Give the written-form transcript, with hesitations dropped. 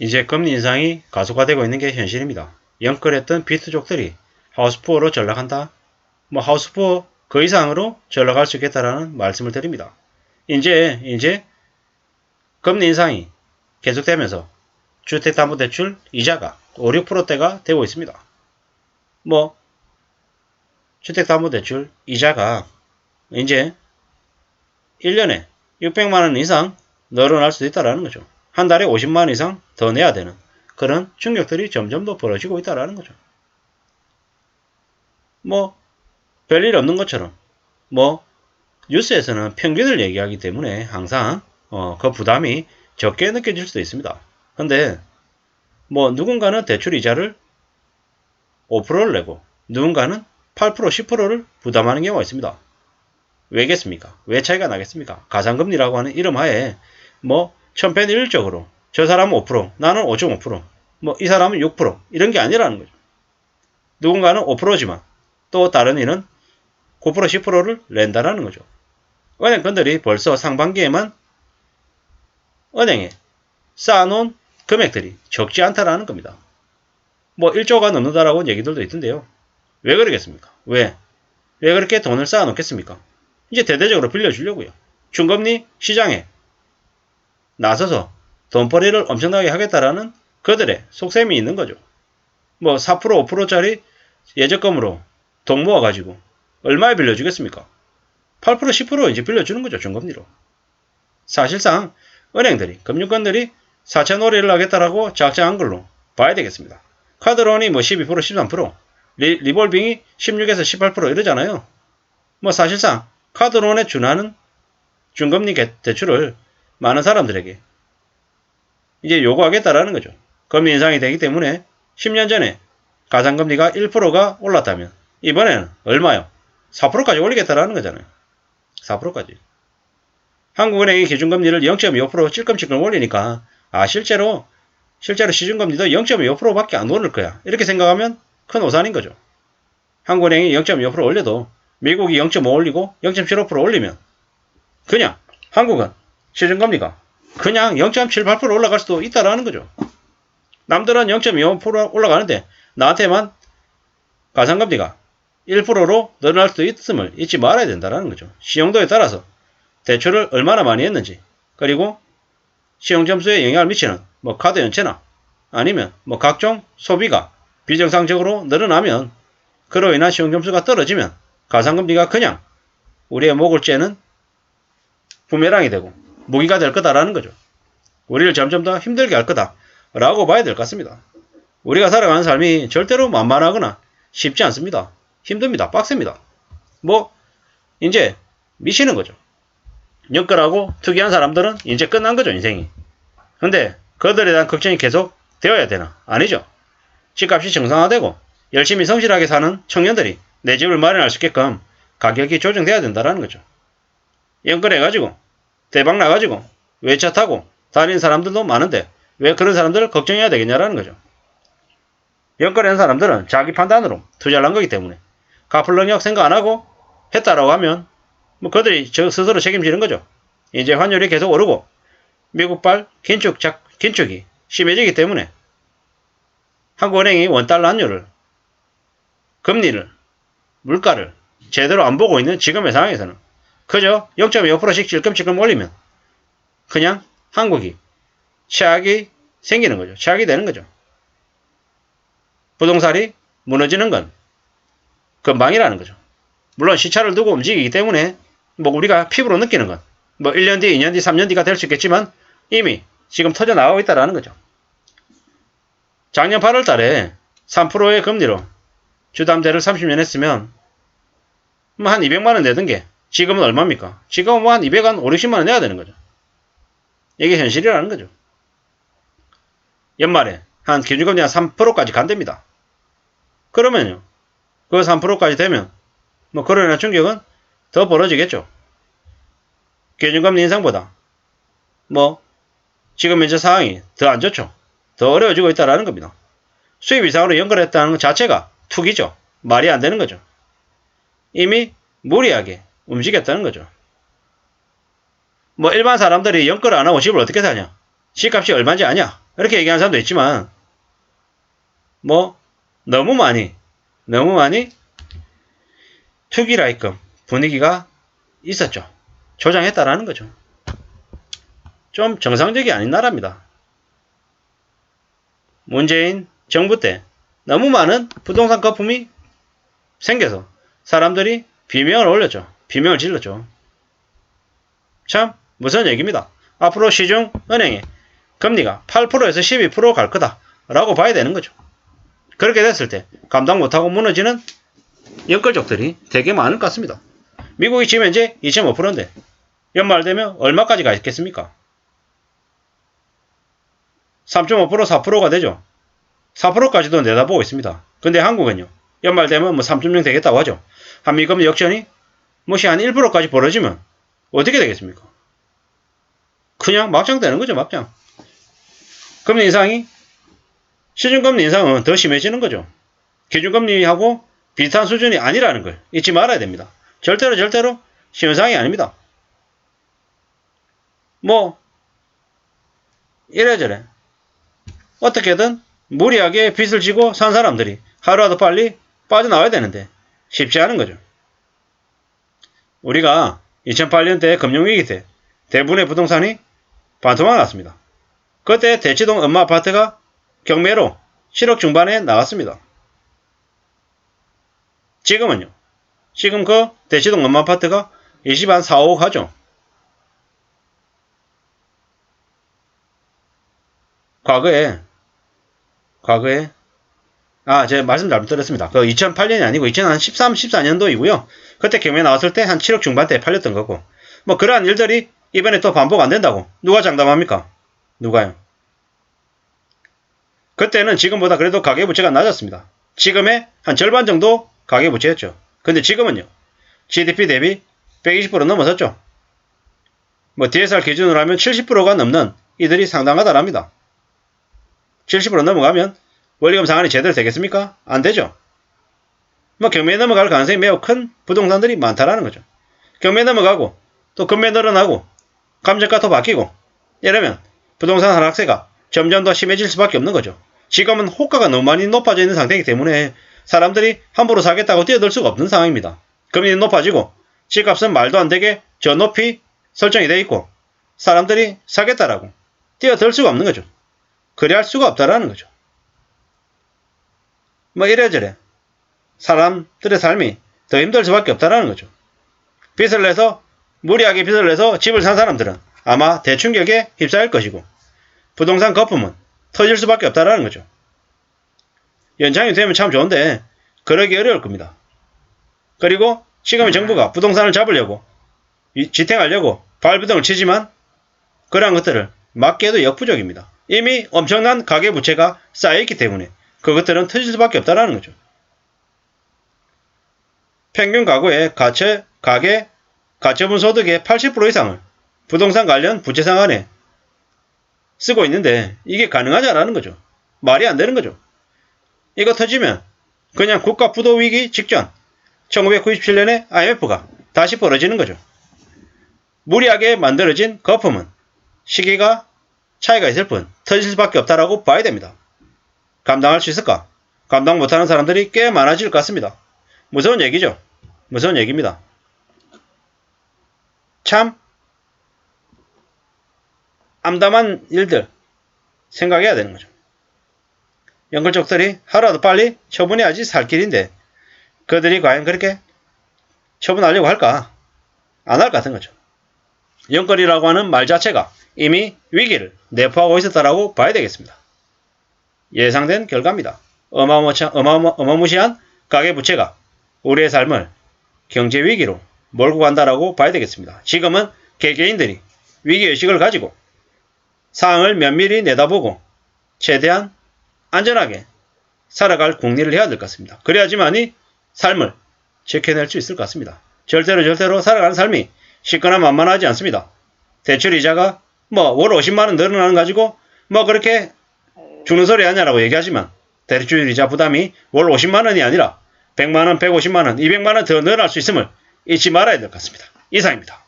이제 금리 인상이 가속화되고 있는 게 현실입니다. 영끌했던 비트족들이 하우스푸어로 전락한다. 하우스푸어 그 이상으로 전락할 수 있겠다라는 말씀을 드립니다. 이제 금리 인상이 계속되면서 주택담보대출 이자가 5, 6%대가 되고 있습니다. 주택담보대출 이자가 이제 1년에 600만원 이상 늘어날 수도 있다는 거죠. 한 달에 50만원 이상 더 내야 되는 그런 충격들이 점점 더 벌어지고 있다는 거죠. 별일 없는 것처럼 뉴스에서는 평균을 얘기하기 때문에 항상 그 부담이 적게 느껴질 수도 있습니다. 근데 누군가는 대출 이자를 5%를 내고 누군가는 8%, 10%를 부담하는 경우가 있습니다. 왜겠습니까? 왜 차이가 나겠습니까? 가상금리라고 하는 이름 하에 천편일률적으로 저 사람은 5%, 나는 5.5%, 이 사람은 6% 이런 게 아니라는 거죠. 누군가는 5%지만 또 다른 이는 9%, 10%를 낸다라는 거죠. 은행권들이 벌써 상반기에만 은행에 쌓아놓은 금액들이 적지 않다라는 겁니다. 1조가 넘는다라고 얘기들도 있던데요. 왜 그러겠습니까? 왜 그렇게 돈을 쌓아놓겠습니까? 이제 대대적으로 빌려주려고요. 중금리 시장에 나서서 돈벌이를 엄청나게 하겠다라는 그들의 속셈이 있는 거죠. 4%, 5%짜리 예적금으로 돈 모아가지고 얼마에 빌려주겠습니까? 8%, 10% 이제 빌려주는 거죠. 중금리로. 사실상 은행들이, 금융권들이 4차놀이를 하겠다라고 작정한 걸로 봐야 되겠습니다. 카드론이 12%, 13%, 리볼빙이 16에서 18% 이러잖아요. 사실상 카드론에 준하는 중금리 대출을 많은 사람들에게 이제 요구하겠다라는 거죠. 금리 인상이 되기 때문에 10년 전에 가상금리가 1%가 올랐다면 이번에는 얼마요? 4%까지 올리겠다라는 거잖아요. 4%까지. 한국은행이 기준금리를 0.25% 찔끔찔끔 올리니까 실제로 시중금리도 0.25%밖에 안 오를 거야. 이렇게 생각하면 큰 오산인 거죠. 한국은행이 0.25% 올려도 미국이 0.5 올리고 0.75% 올리면 그냥 한국은 시중금리가 그냥 0.78% 올라갈 수도 있다라는 거죠. 남들은 0.25% 올라가는데 나한테만 가상금리가 1%로 늘어날 수도 있음을 잊지 말아야 된다는 거죠. 신용도에 따라서 대출을 얼마나 많이 했는지 그리고 신용점수에 영향을 미치는 카드 연체나 아니면 각종 소비가 비정상적으로 늘어나면 그로 인한 신용점수가 떨어지면 가상금리가 그냥 우리의 목을 째는 부메랑이 되고 무기가 될 거다라는 거죠. 우리를 점점 더 힘들게 할 거다라고 봐야 될 것 같습니다. 우리가 살아가는 삶이 절대로 만만하거나 쉽지 않습니다. 힘듭니다. 빡셉니다. 이제 미치는 거죠. 역걸하고 투기한 사람들은 이제 끝난 거죠. 인생이. 근데 그들에 대한 걱정이 계속 되어야 되나? 아니죠. 집값이 정상화되고 열심히 성실하게 사는 청년들이 내 집을 마련할 수 있게끔 가격이 조정돼야 된다는 거죠. 연끌해가지고 대박 나가지고 외차 타고 다니는 사람들도 많은데 왜 그런 사람들을 걱정해야 되겠냐라는 거죠. 연끌한 사람들은 자기 판단으로 투자를 한 거기 때문에 갚을 능력 생각 안 하고 했다라고 하면 그들이 스스로 책임지는 거죠. 이제 환율이 계속 오르고 미국발 긴축이 심해지기 때문에 한국은행이 원달러 환율을 금리를 물가를 제대로 안 보고 있는 지금의 상황에서는 그저 0.25%씩 찔끔찔끔 올리면 그냥 한국이 최악이 생기는 거죠. 최악이 되는 거죠. 부동산이 무너지는 건 금방이라는 거죠. 물론 시차를 두고 움직이기 때문에 우리가 피부로 느끼는 건 1년 뒤, 2년 뒤, 3년 뒤가 될 수 있겠지만 이미 지금 터져 나가고 있다는 거죠. 작년 8월 달에 3%의 금리로 주담대를 30년 했으면 한 200만원 내던 게 지금은 얼마입니까? 지금은 한 200한 5, 60만원 내야 되는 거죠. 이게 현실이라는 거죠. 연말에 한 기준금리 한 3%까지 간답니다. 그러면요. 그 3%까지 되면 그로 인한 충격은 더 벌어지겠죠. 기준금리 인상보다 지금 현재 상황이 더 안 좋죠. 더 어려워지고 있다는 겁니다. 수입 이상으로 연결했다는 것 자체가 투기죠. 말이 안 되는 거죠. 이미 무리하게 움직였다는 거죠. 일반 사람들이 연끌 안 하고 집을 어떻게 사냐? 집값이 얼마인지 아냐? 이렇게 얘기하는 사람도 있지만 뭐 너무 많이 투기라이금 분위기가 있었죠. 조장했다라는 거죠. 좀 정상적이 아닌 나라입니다. 문재인 정부 때 너무 많은 부동산 거품이 생겨서 사람들이 비명을 올렸죠. 비명을 질렀죠. 참 무슨 얘기입니다. 앞으로 시중은행의 금리가 8%에서 12% 갈 거다 라고 봐야 되는 거죠. 그렇게 됐을 때 감당 못하고 무너지는 연끌족들이 되게 많을 것 같습니다. 미국이 지금 현재 2.5%인데 연말 되면 얼마까지 가 있겠습니까? 3.5% 4%가 되죠. 4%까지도 내다보고 있습니다. 근데 한국은요. 연말 되면 뭐 3.0 되겠다고 하죠. 한미금 역전이 뭐시 한 1%까지 벌어지면 어떻게 되겠습니까? 그냥 막장 되는 거죠. 막장. 금리 인상이 시중금리 인상은 더 심해지는 거죠. 기준금리하고 비슷한 수준이 아니라는 걸 잊지 말아야 됩니다. 절대로 쉬운 상황이 아닙니다. 뭐 이래저래 어떻게든 무리하게 빚을 지고 산 사람들이 하루라도 빨리 빠져나와야 되는데 쉽지 않은 거죠. 우리가 2008년대 금융위기 때 대부분의 부동산이 반토막 났습니다. 그때 대치동 엄마 아파트가 경매로 7억 중반에 나왔습니다. 지금은요. 지금 그 대치동 엄마 아파트가 20한 4억 하죠. 과거에 제가 말씀 잘못 드렸습니다. 그 2008년이 아니고 2013, 14년도이고요. 그때 경매 나왔을 때 한 7억 중반대에 팔렸던 거고 뭐 그러한 일들이 이번에 또 반복 안 된다고 누가 장담합니까? 누가요? 그때는 지금보다 그래도 가계부채가 낮았습니다. 지금의 한 절반 정도 가계부채였죠. 근데 지금은요. GDP 대비 120% 넘어섰죠. 뭐 DSR 기준으로 하면 70%가 넘는 이들이 상당하다랍니다. 70% 넘어가면 원리금 상환이 제대로 되겠습니까? 안 되죠. 뭐 경매에 넘어갈 가능성이 매우 큰 부동산들이 많다라는 거죠. 경매 넘어가고 또 금매 늘어나고 감정가 더 바뀌고 이러면 부동산 하락세가 점점 더 심해질 수밖에 없는 거죠. 지금은 호가가 너무 많이 높아져 있는 상태이기 때문에 사람들이 함부로 사겠다고 뛰어들 수가 없는 상황입니다. 금리는 높아지고 집값은 말도 안 되게 저 높이 설정이 되어 있고 사람들이 사겠다라고 뛰어들 수가 없는 거죠. 그래 할 수가 없다라는 거죠. 뭐 이래저래 사람들의 삶이 더 힘들 수밖에 없다라는 거죠. 빚을 내서 무리하게 빚을 내서 집을 산 사람들은 아마 대충격에 휩싸일 것이고 부동산 거품은 터질 수밖에 없다라는 거죠. 연장이 되면 참 좋은데 그러기 어려울 겁니다. 그리고 지금의 정부가 부동산을 잡으려고 지탱하려고 발부등을 치지만 그러한 것들을 막기에도 역부족입니다. 이미 엄청난 가계부채가 쌓여있기 때문에 그것들은 터질 수밖에 없다라는 거죠. 평균 가구의 가처분 소득의 80% 이상을 부동산 관련 부채 상환에 쓰고 있는데 이게 가능하냐라는 거죠. 말이 안 되는 거죠. 이거 터지면 그냥 국가 부도 위기 직전 1997년에 IMF가 다시 벌어지는 거죠. 무리하게 만들어진 거품은 시기가 차이가 있을 뿐 터질 수밖에 없다라고 봐야 됩니다. 감당할 수 있을까? 감당 못하는 사람들이 꽤 많아질 것 같습니다. 무서운 얘기죠. 무서운 얘기입니다. 참 암담한 일들 생각해야 되는 거죠. 연끌족들이 하루라도 빨리 처분해야지 살 길인데 그들이 과연 그렇게 처분하려고 할까? 안 할 것 같은 거죠. 연끌이라고 하는 말 자체가 이미 위기를 내포하고 있었다라고 봐야 되겠습니다. 예상된 결과입니다. 어마무시한 가계부채가 우리의 삶을 경제위기로 몰고 간다라고 봐야 되겠습니다. 지금은 개개인들이 위기의식을 가지고 상황을 면밀히 내다보고 최대한 안전하게 살아갈 궁리를 해야 될 것 같습니다. 그래야지만이 삶을 지켜낼 수 있을 것 같습니다. 절대로 살아가는 삶이 쉽거나 만만하지 않습니다. 대출 이자가 월 50만원 늘어나는 가지고 그렇게 죽는 소리 하냐라고 얘기하지만 대출 이자 부담이 월 50만원이 아니라 100만원, 150만원, 200만원 더 늘어날 수 있음을 잊지 말아야 될 것 같습니다. 이상입니다.